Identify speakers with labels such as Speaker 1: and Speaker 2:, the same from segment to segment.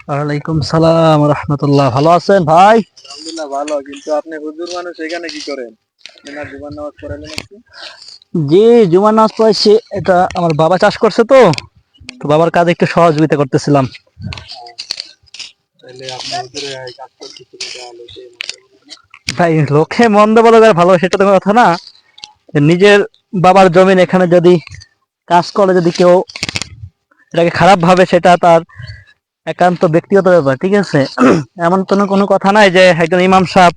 Speaker 1: ওয়ালাইকুম সালাম রাহমাতুল্লাহ। ভালো আছেন ভাই?
Speaker 2: আলহামদুলিল্লাহ ভালো, কিন্তু আপনি হুজুর মানুষ এখানে কি করেন? আপনি না জুমার নামাজ পড়ালেন আজকে?
Speaker 1: জি, জুমার নামাজ পড়াইছি। এটা আমার বাবা চাষ করছে, তো তো বাবার কাজে একটু সহযোগিতা করতেছিলাম।
Speaker 2: তাহলে আপনি হুজুরের এই কাজ করতেছেন, এটা লোকে মন্দ বলবে না?
Speaker 1: ভাই, লোকে মন্দ বলে আর ভালো সেটা তো কোনো কথা না। নিজের বাবার জমিন এখানে যদি কাজ করে, যদি কেউ এটাকে খারাপ ভাবে, সেটা তার একান্ত ব্যক্তিগত ব্যাপার, ঠিক আছে? এমন কোনো কথা নাই যে একজন ইমাম সাহেব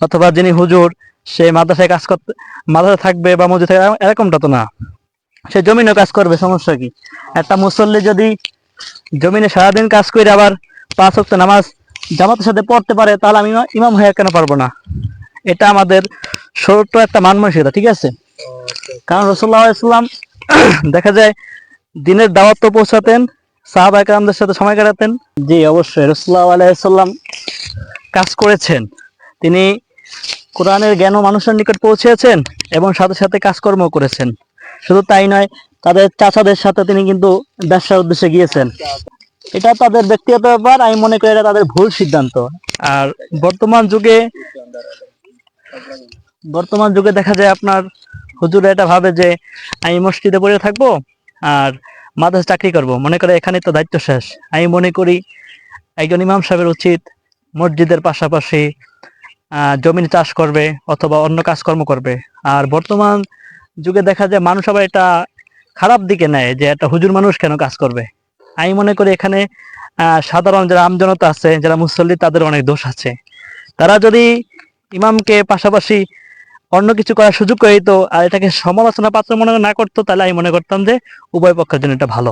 Speaker 1: অথবা যিনি হুজুর, সে মাদ্রাসায় কাজ করতে, মাদ্রাসা থাকবে বা মসজিদে থাকবে, এরকমটা তো না। সে জমিনও কাজ করবে, সমস্যা কি? একটা মুসল্লি যদি জমিনে সারাদিন কাজ করে আবার 5 ওয়াক্ত নামাজ জামাতের সাথে পড়তে পারে, তাহলে আমি ইমাম হয়ে কেন পারবো না? এটা আমাদের ছোট্ট একটা মান মানসিকতা, ঠিক আছে? কারণ রাসূলুল্লাহ সাল্লাল্লাহু আলাইহি ওয়াসাল্লাম দেখা যায় দিনের দাওয়াত তো পৌঁছাতেন, সাহাবা একরামদের সাথে সময় কাটাতেন। জি অবশ্যই, রাসূলুল্লাহ আলাইহি ওয়াসাল্লাম কাজ করেছেন। তিনি কোরআনের জ্ঞানও মানুষের নিকট পৌঁছেছেন এবং সাথে সাথে কাজকর্ম করেছেন। শুধু তাই নয়, তাদের চাচাদের সাথে তিনি কিন্তু ব্যবসার উদ্দেশ্যে গিয়েছেন। এটা তাদের ব্যক্তিগত ব্যাপার, আমি মনে করি এটা তাদের ভুল সিদ্ধান্ত। আর বর্তমান যুগে বর্তমান যুগে দেখা যায় আপনার হুজুরা এটা ভাবে যে আমি মসজিদে পড়ে থাকবো আর মাদ্রাসা চাকরি করব, মনে করে এখানে তো দায়িত্ব শেষ। আমি মনে করি একজন ইমাম সাহেবের উচিত মসজিদের পাশাপাশি জমিন চাষ করবে অথবা অন্য কাজকর্ম করবে। আর বর্তমান যুগে দেখা যায় মানুষ আবার এটা খারাপ দিকে নেয় যে একটা হুজুর মানুষ কেন কাজ করবে। আমি মনে করি এখানে সাধারণ যারা আমজনতা আছে, যারা মুসল্লি, তাদের অনেক দোষ আছে। তারা যদি ইমামকে পাশাপাশি অন্য কিছু করার সুযোগ করে দিত আর এটাকে সমালোচনা পাত্র মনে না করতো, তাহলে আমি মনে করতাম যে উভয় পক্ষের জন্য এটা ভালো।